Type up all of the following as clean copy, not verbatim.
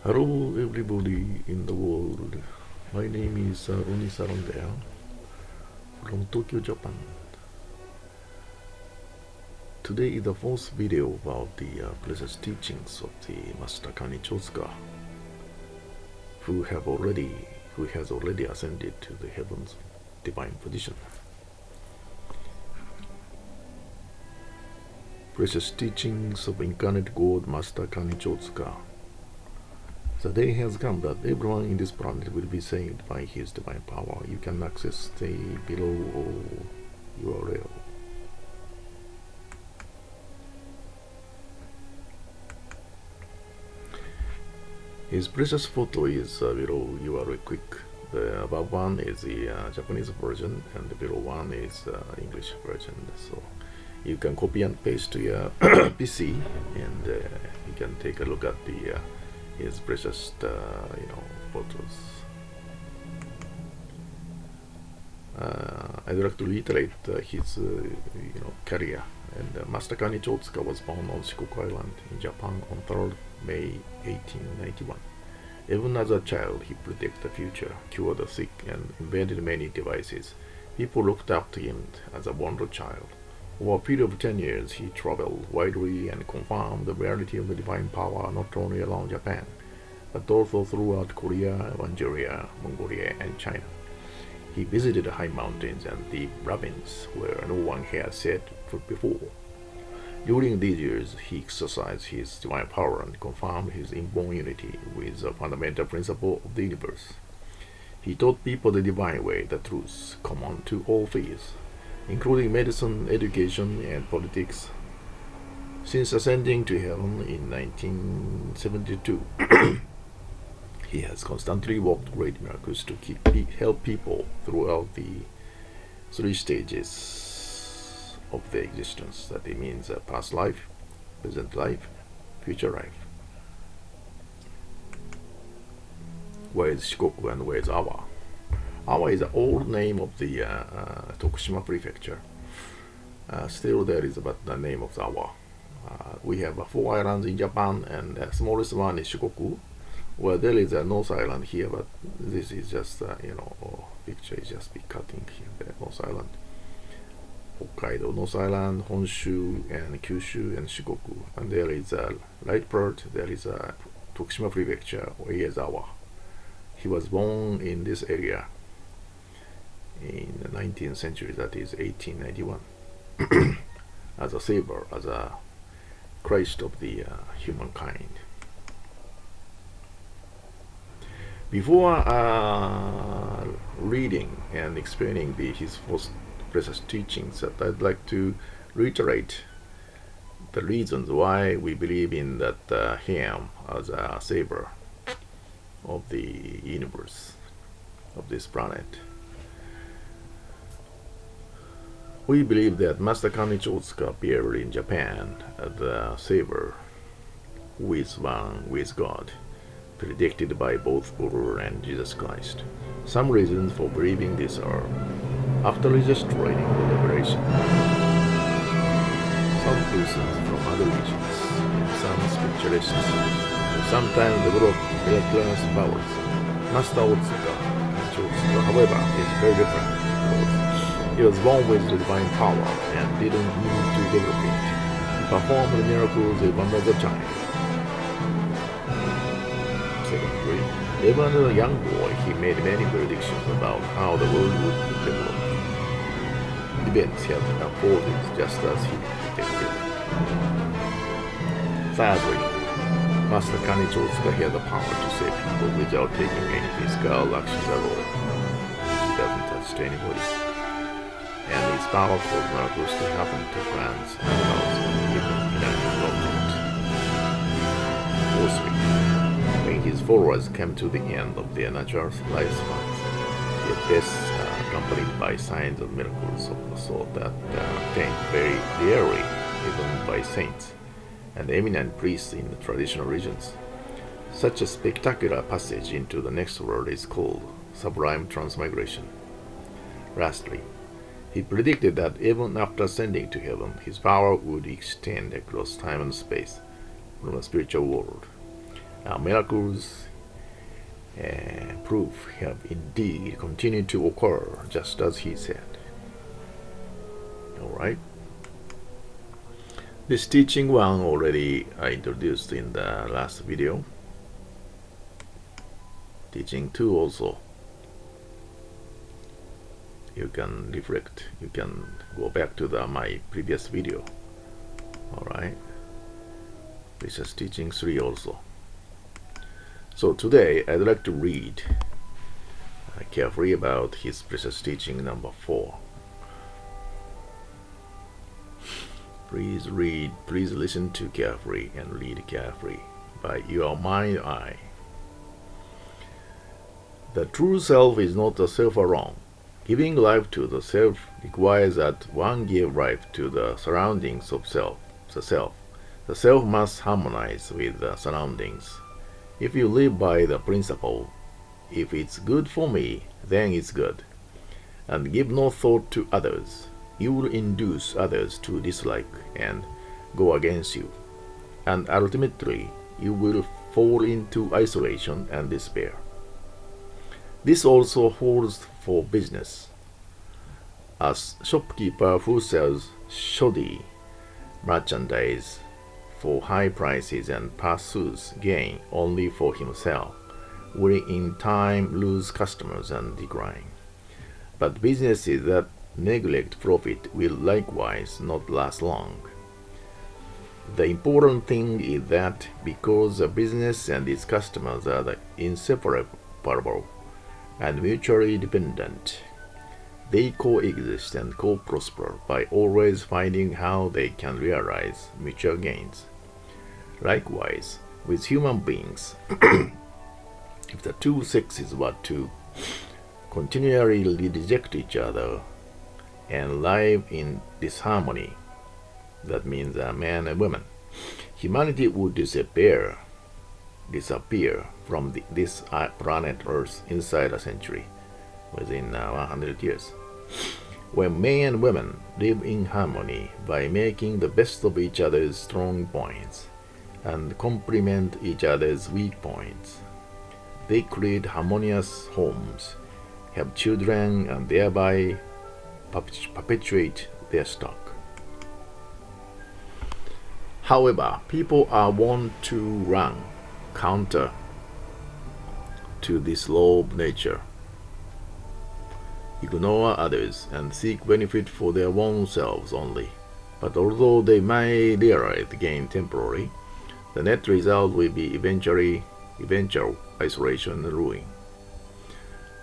Hello everybody in the world. My name is Oni there from Tokyo, Japan. Today is the fourth video about the precious teachings of the Master KanIchi Otsuka, who has already ascended to the heaven's divine position. Precious teachings of Incarnate God Master KanIchi Otsuka. The day has come that everyone in this planet will be saved by his divine power. You can access the below URL. His precious photo is below URL quick. The above one is the Japanese version and the below one is English version. So you can copy and paste to your PC and you can take a look at the his precious photos. I'd like to reiterate his career. And Master KanIchi Otsuka was born on Shikoku Island in Japan on 3rd May 1891. Even as a child, he predicted the future, cured the sick, and invented many devices. People looked up to him as a wonder child. Over a period of 10 years, he traveled widely and confirmed the reality of the divine power not only around Japan, but also throughout Korea, Manchuria, Mongolia, and China. He visited the high mountains and the ravines where no one had set foot before. During these years, he exercised his divine power and confirmed his inborn unity with the fundamental principle of the universe. He taught people the divine way, the truth common to all faiths, including medicine, education, and politics. Since ascending to heaven in 1972, he has constantly worked great miracles to help people throughout the three stages of their existence. That it means past life, present life, future life. Where is Shikoku and where is Awa? Awa is the old name of the Tokushima prefecture. Still there is but the name of Awa. We have 4 islands in Japan, and the smallest one is Shikoku. Well, there is a North Island here, but this is just, picture is just be cutting here, the North Island. Hokkaido, North Island, Honshu, and Kyushu, and Shikoku. And there is a right part, there is a Tokushima prefecture, Uezawa. He was born in this area in the 19th century, that is 1891, as a savior, as a Christ of the humankind. Before reading and explaining his first precious teachings, I'd like to reiterate the reasons why we believe in that him as a savior of the universe, of this planet. We believe that Master KanIchi Otsuka appeared in Japan as the savior who is one with God, predicted by both Buddha and Jesus Christ. Some reasons for believing this are: after registering the revelation, some persons from other regions, some spiritualists, sometimes develop miraculous powers. Master Otsuka, however, is very different because he was born with the divine power and didn't need to develop it. He performed the miracles even as a child. Secondly, even as a young boy, he made many predictions about how the world would develop. Events have unfolded just as he predicted. Thirdly, Master KanIchi Otsuka had the power to save people without taking any physical actions at all. He doesn't touch anybody. And his power caused miracles to happen to plants, animals, and even inanimate objects. Fourthly, when his followers came to the end of their natural lifespans, their deaths accompanied by signs of miracles of the sort that obtained very rarely even by saints and eminent priests in the traditional regions. Such a spectacular passage into the next world is called sublime transmigration. Lastly, he predicted that even after ascending to heaven, his power would extend across time and space from the spiritual world. Miracles proof have indeed continued to occur just as he said. Alright. This teaching one already I introduced in the last video. Teaching 2 also. You can reflect, you can go back to my previous video. Alright. This is teaching 3 also. So today I'd like to read carefully about his precious teaching number 4. Please read, please listen to carefully and read carefully by your mind eye. The true self is not the self alone. Giving life to the self requires that one give life to the surroundings of self, the self. The self must harmonize with the surroundings. If you live by the principle, if it's good for me, then it's good, and give no thought to others, you will induce others to dislike and go against you, and ultimately you will fall into isolation and despair. This also holds for business. A shopkeeper who sells shoddy merchandise for high prices and pursues gain only for himself will in time lose customers and decline. But businesses that neglect profit will likewise not last long. The important thing is that because a business and its customers are inseparable and mutually dependent, they coexist and co-prosper by always finding how they can realize mutual gains. Likewise, with human beings, if the two sexes were to continually reject each other and live in disharmony, that means a man and woman, humanity would disappear from this planet Earth inside a century, within 100 years. When men and women live in harmony by making the best of each other's strong points and complement each other's weak points, they create harmonious homes, have children, and thereby perpetuate their stock. However, people are wont to run counter to this law of nature, ignore others, and seek benefit for their own selves only. But although they may realize gain temporarily, the net result will be eventual isolation and ruin.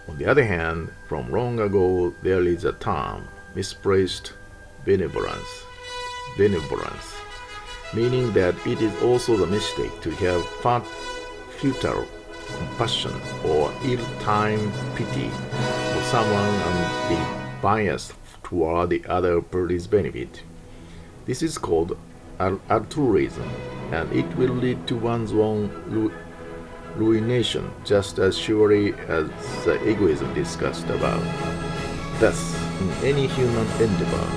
On the other hand, from long ago there is a term, misplaced benevolence, meaning that it is also the mistake to have futile compassion or ill-timed pity for someone and be biased toward the other party's benefit. This is called altruism, and it will lead to one's own ruination just as surely as the egoism discussed above. Thus, in any human endeavor,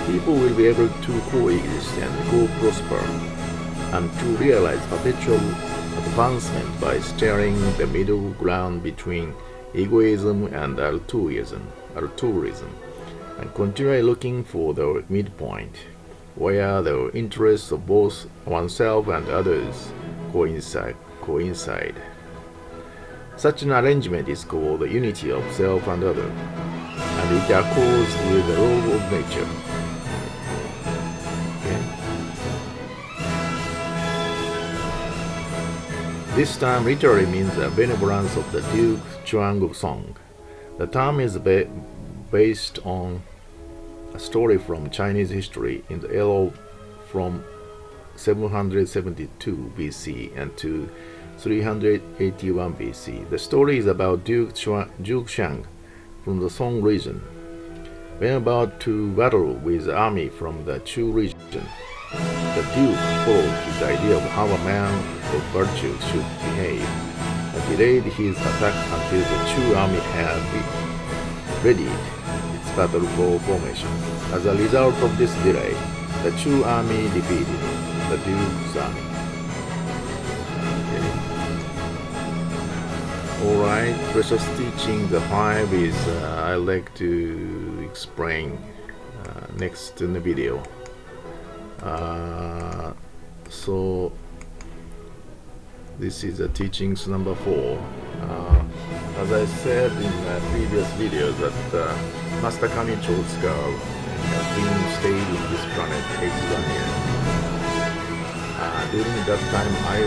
people will be able to coexist and co-prosper, and to realize perpetual advancement by steering the middle ground between egoism and altruism, and continually looking for the midpoint, where the interests of both oneself and others coincide. Such an arrangement is called the unity of self and other, and it accords with the law of nature. This term literally means the benevolence of the Duke Chuang Song. The term is based on a story from Chinese history in the era from 772 BC and to 381 BC. The story is about Duke Shang from the Song region. When about to battle with the army from the Chu region, the Duke followed his idea of how a man of virtue should behave, and delayed his attack until the Chu army had readied its battle formation. As a result of this delay, the Chu army defeated the Duke's army. Alright, precious teaching, the 5 is I like to explain next in the video. So this is teachings number 4. As I said in the previous video that Master KanIchi Otsuka has been stayed in this planet 81 years. During that time, I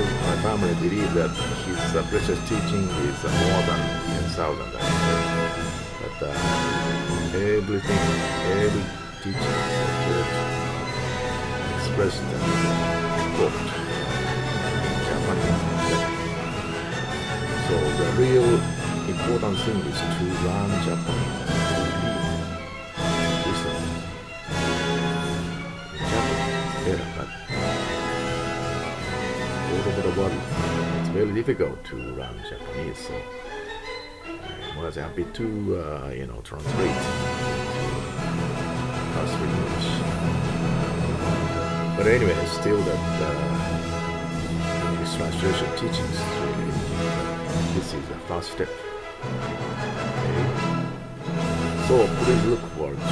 firmly believe that his precious teaching is more than 10,000. But everything, every teaching is expressed and taught in Japanese. So the real important thing is to learn Japanese and to listen in Japanese better. But all over the world, it's very difficult to learn Japanese. So I was happy to translate us with English. But anyway, still that English translation teachings is really, this is the first step. Okay. So please look forward to